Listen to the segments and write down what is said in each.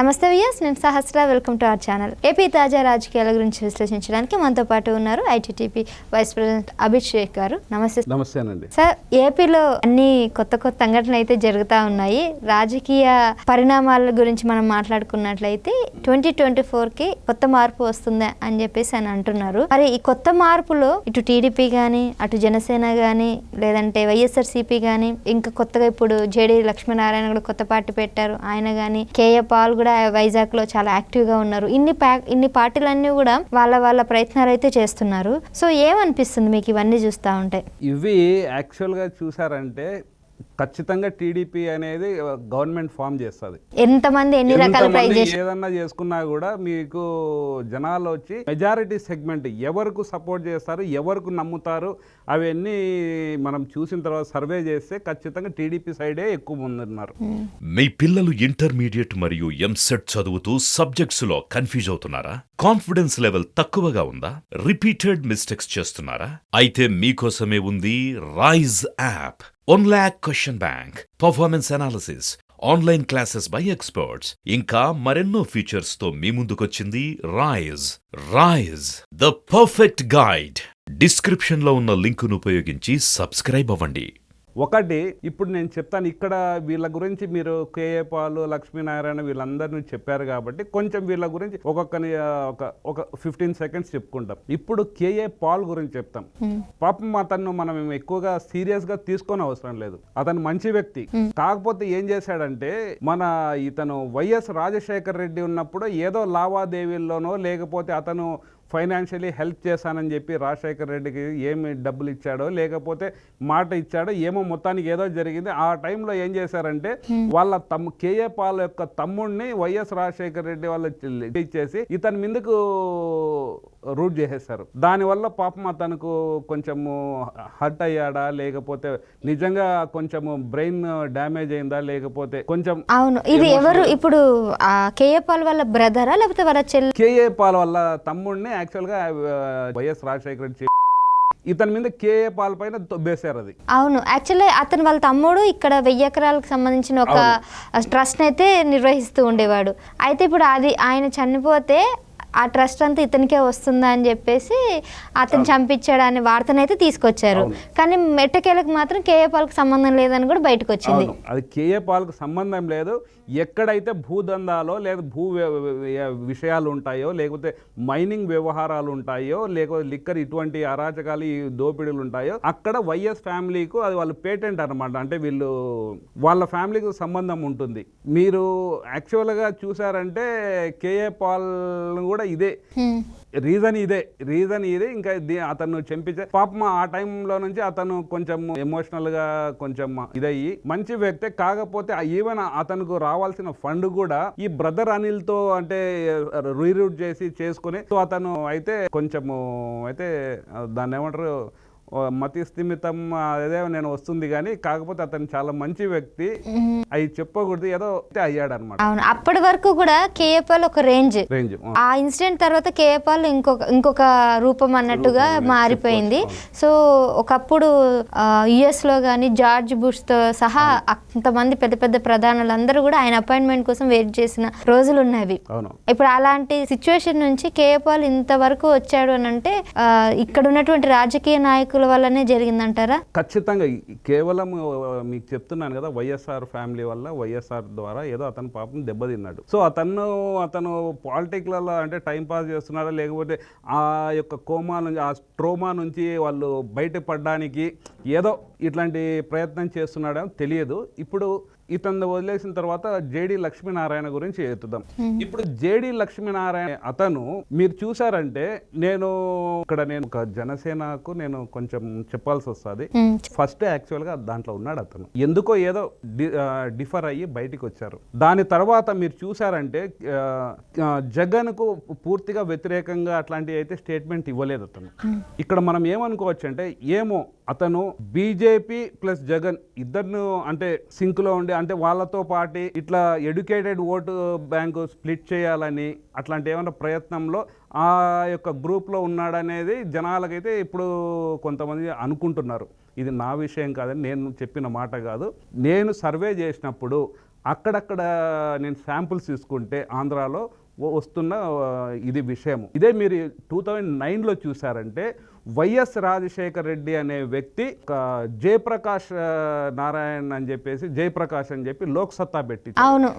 నమస్తే వ్యూయర్స్, నేను Sahasra. Welcome to our channel. AP తాజా రాజకీయాల గురించి విశ్లేషించడానికి మనతో పాటు ఉన్నారు ఐటీటీపీ వైస్ ప్రెసిడెంట్ అభిషేక్ గారు. నమస్తే. నమస్తేనండి సార్, ఏపీలో అన్ని కొత్త సంఘటనలు అయితే జరుగుతూ ఉన్నాయి. రాజకీయ పరిణామాల గురించి మనం మాట్లాడుకున్నట్లయితే 2024కి కొత్త మార్పు వస్తుంది అని చెప్పేసి అని అంటున్నారు. మరి ఈ కొత్త మార్పులో ఇటు టీడీపీ కానీ, అటు జనసేన కానీ, లేదంటే వైఎస్ఆర్సీపీ కానీ, ఇంకా కొత్తగా ఇప్పుడు జేడీ లక్ష్మీనారాయణ కూడా కొత్త పార్టీ పెట్టారు, ఆయన కానీ, కేఏ పాల్ కూడా వైజాగ్ లో చాలా యాక్టివ్ గా ఉన్నారు. ఇన్ని పార్టీలన్నీ కూడా వాళ్ళ ప్రయత్నాలు అయితే చేస్తున్నారు. సో ఏమనిపిస్తుంది మీకు ఇవన్నీ చూస్తూ ఉంటే? ఇవి యాక్చువల్ గా చూసారంటే ఖచ్చితంగా టీడీపీ అనేది గవర్నమెంట్ ఫామ్ చేస్తుంది. ఎంతమంది ఎన్ని రకాల ఏదన్నా చేసుకున్నా కూడా మీకు జనాలు వచ్చి మెజారిటీ సెగ్మెంట్ ఎవరికి సపోర్ట్ చేస్తారు, ఎవరికి నమ్ముతారు, అవన్నీ మనం చూసిన తర్వాత సర్వే చేస్తే ఖచ్చితంగా టీడీపీ సైడే ఎక్కువ ముందున్నారు. మీ పిల్లలు ఇంటర్మీడియట్ మరియు ఎంసెట్ చదువుతూ సబ్జెక్ట్స్ లో కన్ఫ్యూజ్ అవుతున్నారా? కాన్ఫిడెన్స్ లెవెల్ తక్కువగా ఉందా? రిపీటెడ్ మిస్టేక్స్ చేస్తున్నారా? అయితే మీకోసమే ఉంది Rise app. 1 lakh question bank, performance analysis, online classes by experts, ఇంకా మరెన్నో ఫీచర్స్ తో మీ ముందుకొచ్చింది Rise the perfect guide. Description లో ఉన్న లింకును ఉపయోగించి సబ్స్క్రైబ్ అవ్వండి. ఒకటి ఇప్పుడు నేను చెప్తాను, ఇక్కడ వీళ్ళ గురించి మీరు కేఏ పాల్, లక్ష్మీనారాయణ వీళ్ళందరినీ చెప్పారు కాబట్టి కొంచెం వీళ్ళ గురించి ఒక్కొక్కని ఒక 15 seconds చెప్పుకుంటాం. ఇప్పుడు కేఏ పాల్ గురించి చెప్తాం. పాపం అతను మనం ఎక్కువగా సీరియస్ గా తీసుకొని అవసరం లేదు, అతను మంచి వ్యక్తి. కాకపోతే ఏం చేశాడంటే ఇతను వైఎస్ రాజశేఖర్ రెడ్డి ఉన్నప్పుడు ఏదో లావాదేవీల్లోనో లేకపోతే అతను ఫైనాన్షియలీ హెల్ప్ చేశానని చెప్పి రాజశేఖర్ రెడ్డికి ఏమి డబ్బులు ఇచ్చాడో లేకపోతే మాట ఇచ్చాడో ఏమో, మొత్తానికి ఏదో జరిగింది. ఆ టైంలో ఏం చేశారంటే వాళ్ళ కేఏ పాల్ యొక్క తమ్ముడిని వైఎస్ రాజశేఖర్ రెడ్డి వాళ్ళు ఇచ్చేసి ఇతని మీదకు రూట్ చేసేశారు. దానివల్ల పాపం అతనుకు కొంచెము హర్ట్ అయ్యాడా లేకపోతే నిజంగా కొంచెము బ్రెయిన్ డ్యామేజ్ అయిందా లేకపోతే కొంచెం. అవును, ఇది ఎవరు ఇప్పుడు కేఏ పాల్ వాళ్ళ బ్రదరా లేకపోతే వాళ్ళ చెల్లి? కేఏ పాల్ వాళ్ళ తమ్ముడిని యాక్చువల్ గా వైఎస్ రాజశేఖర రెడ్డి ఇతని మీద కేఏ పాల్ పైన తొబ్బేశారు అది. అవును, యాక్చువల్లీ అతను వాళ్ళ తమ్ముడు ఇక్కడ 1000 ఎకరాలకు సంబంధించిన ఒక ట్రస్ట్ అయితే నిర్వహిస్తూ ఉండేవాడు. అయితే ఇప్పుడు అది ఆయన చనిపోతే ఆ ట్రస్ట్ అంతా ఇతనికే వస్తుందా అని చెప్పేసి అతను చంపించాడు అనే వార్తనైతే తీసుకొచ్చారు. కానీ మెట్టకేలకు మాత్రం కేఏ పాల్కి సంబంధం లేదని కూడా బయటకు వచ్చింది. అది కేఏ పాల్కు సంబంధం లేదు. ఎక్కడైతే భూదందాలో లేదా భూ విషయాలు ఉంటాయో లేకపోతే మైనింగ్ వ్యవహారాలు ఉంటాయో లేకపోతే లిక్కర్ ఇటువంటి అరాచకాలు ఈ దోపిడీలు ఉంటాయో అక్కడ వైఎస్ ఫ్యామిలీకు అది వాళ్ళు పేటెంట్ అనమాట. అంటే వాళ్ళ ఫ్యామిలీకి సంబంధం ఉంటుంది. మీరు యాక్చువల్గా చూసారంటే కేఏ పాల్ కూడా ఇదే రీజన్ ఇదే ఇంకా అతను చంపించే పాపం. ఆ టైంలో నుంచి అతను కొంచెం ఎమోషనల్ గా కొంచెం ఇదయ్యి మంచి వ్యక్తే. కాకపోతే ఈవెన్ అతనుకు రావాల్సిన ఫండ్ కూడా ఈ బ్రదర్ అనిల్ తో అంటే రీరూట్ చేసి చేసుకుని అతను అయితే కొంచెము అయితే దాన్ని ఏమంటారు మతి స్థిమితం అదే నేను వస్తుంది కానీ కాకపోతే అతను చాలా మంచి వ్యక్తి. అవి చెప్పకూడదు ఏదో అయ్యాడు అనమాట. అవును, అప్పటి వరకు కూడా కేఏ పాల్ ఒక రేంజ్. ఆ ఇన్సిడెంట్ తర్వాత కేఏ పాల్ ఇంకొక రూపం అన్నట్టుగా మారిపోయింది. సో ఒకప్పుడు యుఎస్ లో కానీ జార్జ్ బుష్ తో సహా అంతమంది పెద్ద పెద్ద ప్రధానులందరూ కూడా ఆయన అపాయింట్మెంట్ కోసం వెయిట్ చేసిన రోజులు ఉన్నవి. ఇప్పుడు అలాంటి సిచ్యువేషన్ నుంచి కేఏ పాల్ ఇంతవరకు వచ్చాడు అని అంటే ఇక్కడ ఉన్నటువంటి రాజకీయ నాయకులు వల్లనే జరిగిందంటారా? ఖచ్చితంగా. కేవలం మీకు చెప్తున్నాను కదా, వైఎస్ఆర్ ఫ్యామిలీ వల్ల వైఎస్ఆర్ ద్వారా ఏదో అతను పాపం దెబ్బతిన్నాడు. సో అతను పాలిటిక్లలో అంటే టైం పాస్ చేస్తున్నాడా లేకపోతే ఆ యొక్క కోమా నుంచి ఆ ట్రోమా నుంచి వాళ్ళు బయటపడడానికి ఏదో ఇట్లాంటి ప్రయత్నం చేస్తున్నాడో తెలియదు. ఇప్పుడు ఇతను వదిలేసిన తర్వాత జేడీ లక్ష్మీనారాయణ గురించి ఎత్తుదాం. ఇప్పుడు జేడీ లక్ష్మీనారాయణ అతను మీరు చూసారంటే నేను ఒక జనసేనకు నేను కొంచెం చెప్పాల్సి వస్తుంది. ఫస్ట్ యాక్చువల్ గా దాంట్లో ఉన్నాడు అతను, ఎందుకో ఏదో డిఫర్ అయ్యి బయటికి వచ్చారు. దాని తర్వాత మీరు చూసారంటే జగన్ కు పూర్తిగా వ్యతిరేకంగా అట్లాంటివి అయితే స్టేట్మెంట్ ఇవ్వలేదు అతను. ఇక్కడ మనం ఏమనుకోవచ్చు అంటే ఏమో అతను బీజేపీ ప్లస్ జగన్ ఇద్దరు అంటే సింక్ లో ఉండి అంటే వాళ్ళతో పాటు ఇట్లా ఎడ్యుకేటెడ్ ఓటు బ్యాంకు స్ప్లిట్ చేయాలని అట్లాంటి ఏమైనా ప్రయత్నంలో ఆ యొక్క గ్రూప్లో ఉన్నాడనేది జనాలకైతే ఇప్పుడు కొంతమంది అనుకుంటున్నారు. ఇది నా విషయం కాదని నేను చెప్పిన మాట కాదు. నేను సర్వే చేసినప్పుడు అక్కడక్కడ నేను శాంపుల్స్ తీసుకుంటే ఆంధ్రాలో వస్తున్న ఇది విషయం. ఇదే మీరు 2009లో చూసారంటే వైఎస్ రాజశేఖర రెడ్డి అనే వ్యక్తి ఒక జయప్రకాష్ నారాయణ్ అని చెప్పేసి జయప్రకాష్ అని చెప్పి లోక్సత్తా పెట్టి అవును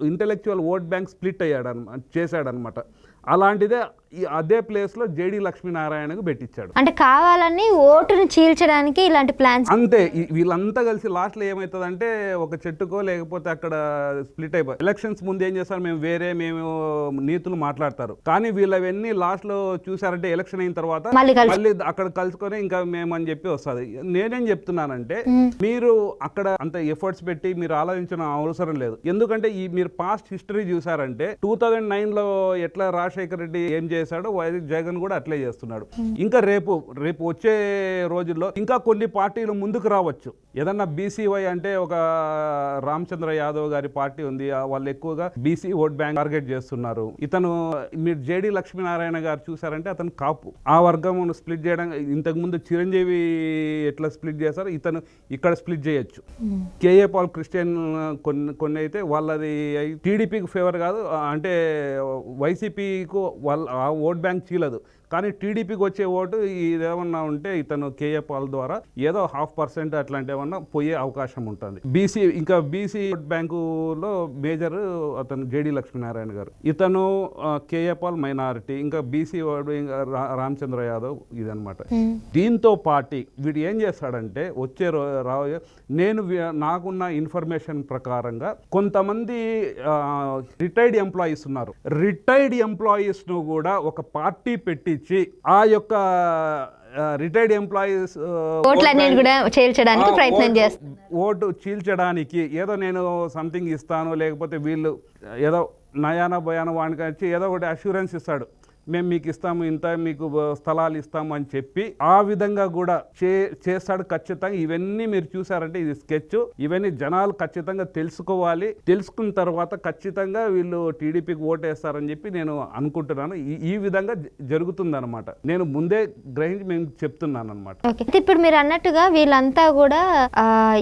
ఇంటలెక్చువల్ ఓట్ బ్యాంక్ స్ప్లిట్ చేశాడనమాట. అలాంటిదే అదే ప్లేస్లో జేడి లక్ష్మీనారాయణకు పెట్టించాడు. అంటే కావాలని ఓటును చీల్చడానికి ఇలాంటి ప్లాన్స్ అంతే. వీళ్ళంతా కలిసి లాస్ట్లో ఏమవుతుందంటే ఒక చెట్టుకో లేకపోతే అక్కడ స్ప్లిట్ అయిపోయి ఎలక్షన్స్ ముందు ఏం చేస్తారు, మేము నీతులు మాట్లాడతారు. కానీ వీళ్ళవన్నీ లాస్ట్లో చూసారంటే ఎలక్షన్ అయిన తర్వాత మళ్ళీ అక్కడ కలుసుకొని ఇంకా మేము అని చెప్పి వస్తుంది. నేనేం చెప్తున్నానంటే మీరు అక్కడ అంత ఎఫర్ట్స్ పెట్టి మీరు ఆలోచించిన అవసరం లేదు. ఎందుకంటే మీరు పాస్ట్ హిస్టరీ చూసారంటే 2009లో ఎట్లా రాజశేఖర రెడ్డి ఏం చేశాడో జగన్ కూడా అట్లే చేస్తున్నాడు. ఇంకా రేపు వచ్చే రోజుల్లో ఇంకా కొన్ని పార్టీలు ముందుకు రావచ్చు. ఏదన్నా బీసీవై అంటే ఒక రామచంద్ర యాదవ్ గారి పార్టీ ఉంది, వాళ్ళు ఎక్కువగా బీసీ ఓట్ బ్యాంక్ టార్గెట్ చేస్తున్నారు. ఇతను మీరు జేడి లక్ష్మీనారాయణ గారు చూసారంటే అతను కాపు, ఆ వర్గం స్ప్లిట్ చేయడం. ఇంతకు ముందు చిరంజీవి ఎట్లా స్ప్లిట్ చేశారో ఇతను ఇక్కడ స్ప్లిట్ చేయొచ్చు. కేఏ పాల్ క్రిస్టియన్ కొన్ని అయితే వాళ్ళది టీడీపీకి ఫేవర్ కాదు, అంటే వైసీపీకు వాళ్ళ ఆ ఓట్ బ్యాంక్ చీలదు. కానీ టీడీపీకి వచ్చే ఓటు ఇదేమన్నా ఉంటే ఇతను కేఏ పాల్ ద్వారా ఏదో 0.5% అట్లాంటి ఏమన్నా పోయే అవకాశం ఉంటుంది. బీసీ ఓట్ బ్యాంకులో మేజర్ అతను జేడి లక్ష్మీనారాయణ గారు, ఇతను కేఏ పాల్ మైనారిటీ, ఇంకా బీసీ రామచంద్ర యాదవ్ ఇదనమాట. దీంతో పార్టీ వీడు ఏం చేస్తాడంటే వచ్చే నాకున్న ఇన్ఫర్మేషన్ ప్రకారంగా కొంతమంది రిటైర్డ్ ఎంప్లాయీస్ ఉన్నారు. రిటైర్డ్ ఎంప్లాయీస్ ను కూడా ఒక పార్టీ పెట్టి ఆ యొక్క రిటైర్డ్ ఎంప్లాయీస్ ఓటు చీల్చడానికి ఏదో నేను సంథింగ్ ఇస్తాను, లేకపోతే వీళ్ళు ఏదో నయానా భయాన వానికి వచ్చి ఏదో ఒకటి అష్యూరెన్స్ ఇస్తాడు, మేము మీకు ఇస్తాము, ఇంత మీకు స్థలాలు ఇస్తాము అని చెప్పి ఆ విధంగా కూడా చేస్తాడు ఖచ్చితంగా. ఇవన్నీ మీరు చూసారంటే ఇది స్కెచ్. ఇవన్నీ జనాలు ఖచ్చితంగా తెలుసుకోవాలి. తెలుసుకున్న తర్వాత ఖచ్చితంగా వీళ్ళు టీడీపీకి ఓటేస్తారని చెప్పి నేను అనుకుంటున్నాను. ఈ విధంగా జరుగుతుందన్నమాట. నేను ముందే గ్రహించి మేము చెప్తున్నాను అనమాట. ఇప్పుడు మీరు అన్నట్టుగా వీళ్ళంతా కూడా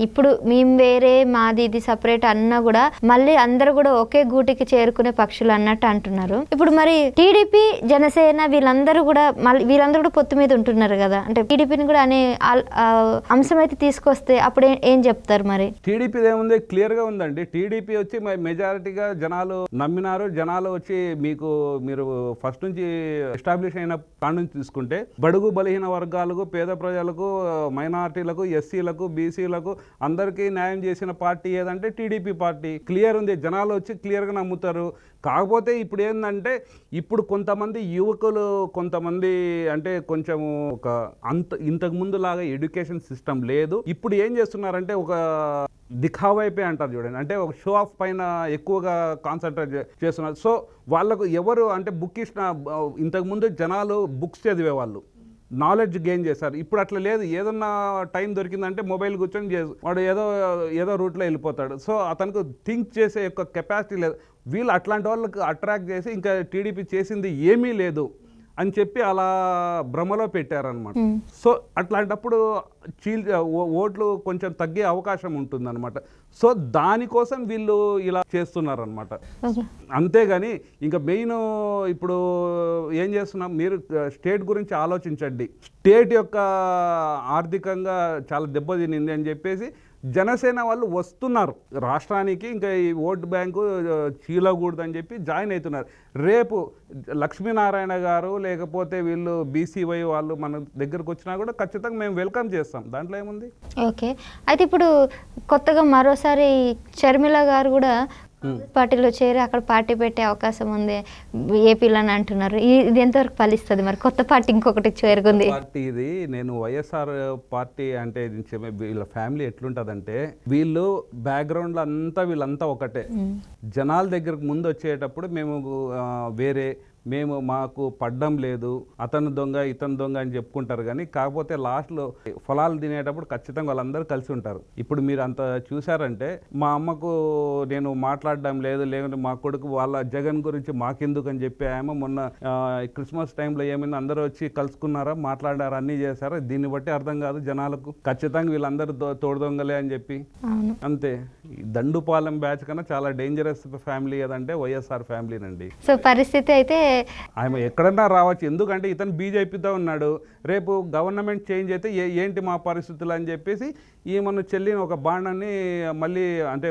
ఇప్పుడు మేము వేరే మాది ఇది సపరేట్ అన్నా కూడా మళ్ళీ అందరూ కూడా ఒకే గూటికి చేరుకునే పక్షులు అన్నట్టు అంటున్నారు. ఇప్పుడు మరి టీడీపీ జనసేన వీళ్ళందరూ కూడా పొత్తు మీద ఉంటున్నారు కదా, అంటే టీడీపీని కూడా అనే అంశం అయితే తీసుకొస్తే అప్పుడు ఏం చెప్తారు? మరి టీడీపీ ఏముంది, క్లియర్ గా ఉందండి. టీడీపీ వచ్చి మెజారిటీగా జనాలు నమ్మినారు. జనాలు వచ్చి మీరు ఫస్ట్ నుంచి ఎస్టాబ్లిష్ అయిన కాడి నుంచి తీసుకుంటే బడుగు బలహీన వర్గాలకు, పేద ప్రజలకు, మైనారిటీలకు, ఎస్సీలకు, బీసీలకు అందరికీ న్యాయం చేసిన పార్టీ ఏదంటే టీడీపీ పార్టీ. క్లియర్ ఉంది, జనాలు వచ్చి క్లియర్గా నమ్ముతారు. కాకపోతే ఇప్పుడు ఏంటంటే ఇప్పుడు కొంతమంది యువకులు కొంతమంది అంటే కొంచెం ఒక ఇంతకు ముందు లాగా ఎడ్యుకేషన్ సిస్టమ్ లేదు. ఇప్పుడు ఏం చేస్తున్నారంటే ఒక దిఖావైపే అంటారు చూడండి, అంటే ఒక షో ఆఫ్ పైన ఎక్కువగా కాన్సన్ట్రేట్ చేస్తున్నారు. సో వాళ్ళకు ఎవరు అంటే బుక్ ఇచ్చిన ఇంతకుముందు జనాలు బుక్స్ చదివేవాళ్ళు, నాలెడ్జ్ గెయిన్ చేశారు. ఇప్పుడు అట్లా లేదు. ఏదన్నా టైం దొరికిందంటే మొబైల్ కూర్చొని వాడు ఏదో రూట్లో వెళ్ళిపోతాడు. సో అతనికి థింక్ చేసే యొక్క కెపాసిటీ లేదు. వీళ్ళు అట్లాంటి వాళ్ళకి అట్రాక్ట్ చేసి ఇంకా టీడీపీ చేసింది ఏమీ లేదు అని చెప్పి అలా భ్రమలో పెట్టారనమాట. సో అట్లాంటప్పుడు ఓట్లు కొంచెం తగ్గే అవకాశం ఉంటుందన్నమాట. సో దానికోసం వీళ్ళు ఇలా చేస్తున్నారనమాట. అంతేగాని ఇంకా మెయిన్ ఇప్పుడు ఏం చేస్తున్నాం, మీరు స్టేట్ గురించి ఆలోచించండి. స్టేట్ యొక్క ఆర్థికంగా చాలా దెబ్బతినింది అని చెప్పేసి జనసేన వాళ్ళు వస్తున్నారు రాష్ట్రానికి. ఇంకా ఈ ఓటు బ్యాంకు చీలకూడదని చెప్పి జాయిన్ అవుతున్నారు. రేపు లక్ష్మీనారాయణ గారు లేకపోతే వీళ్ళు బీసీవై వాళ్ళు మన దగ్గరకు వచ్చినా కూడా ఖచ్చితంగా మేము వెల్కమ్ చేస్తాం. దాంట్లో ఏముంది. ఓకే, అయితే ఇప్పుడు కొత్తగా మరోసారి షర్మిల గారు కూడా పార్టీలో చేరి అక్కడ పార్టీ పెట్టే అవకాశం ఉంది ఏపీలో అని అంటున్నారు. ఇది ఎంతవరకు ఫలిస్తుంది? మరి కొత్త పార్టీ ఇంకొకటి చేరుకుంది పార్టీ ఇది. నేను వైఎస్ఆర్ పార్టీ అంటే వీళ్ళ ఫ్యామిలీ ఎట్లుంటదంటే వీళ్ళు బ్యాక్గ్రౌండ్ లో వీళ్ళంతా ఒకటే. జనాల దగ్గరకు ముందు వచ్చేటప్పుడు మేము వేరే మేము మాకు పడ్డం లేదు, అతను దొంగ ఇతను దొంగ అని చెప్పుకుంటారు. కానీ కాకపోతే లాస్ట్లో ఫలాలు తినేటప్పుడు ఖచ్చితంగా వాళ్ళందరూ కలిసి ఉంటారు. ఇప్పుడు మీరు అంత చూసారంటే మా అమ్మకు నేను మాట్లాడడం లేదు, లేకుంటే మా కొడుకు వాళ్ళ జగన్ గురించి మాకెందుకు అని చెప్పి ఆమె మొన్న క్రిస్మస్ టైంలో ఏమైంది, అందరూ వచ్చి కలుసుకున్నారా, మాట్లాడారా, అన్నీ చేశారా? దీన్ని బట్టి అర్థం కాదు జనాలకు ఖచ్చితంగా వీళ్ళందరూ తోడు దొంగలే అని చెప్పి. అంతే. దండుపాలెం బ్యాచ్ కన్నా చాలా డేంజరస్ ఫ్యామిలీ ఏదంటే వైఎస్ఆర్ ఫ్యామిలీనండి. సో పరిస్థితి అయితే ఆయన ఎక్కడన్నా రావచ్చు, ఎందుకంటే ఇతను బీజేపీతో ఉన్నాడు, రేపు గవర్నమెంట్ చేంజ్ అయితే ఏంటి మా పరిస్థితులు అని చెప్పేసి ఈమెను చెల్లిన ఒక బాణాన్ని మళ్ళీ, అంటే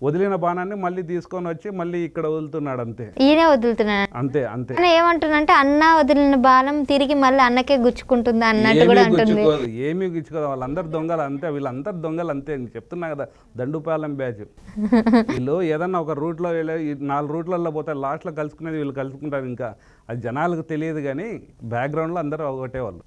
వదిలిన బాణాన్ని మళ్ళీ తీసుకొని వచ్చి మళ్ళీ ఇక్కడ వదులుతున్నాడు. అంతే, ఈయనే వదులుతున్నాడు. అంతే అంతే. ఏమంటున్నంటే అన్న వదిలిన బాణం తిరిగి మళ్ళీ అన్నకే గుచ్చుకుంటుంది అన్నట్టు కూడా అంటుంది. ఏమీ గుచ్చుకోదు, వాళ్ళందరూ దొంగలు అంతే, వీళ్ళందరూ దొంగలు అంతే. చెప్తున్నా కదా, దండుపాలెం బ్యాచ్. వీళ్ళు ఏదన్నా ఒక రూట్లో వెళ్ళే 4 రూట్లలో పోతే లాస్ట్లో కలుసుకునేది వీళ్ళు కలుసుకుంటారు. ఇంకా అది జనాలకు తెలియదు కానీ బ్యాక్గ్రౌండ్లో అందరూ ఒకటే వాళ్ళు.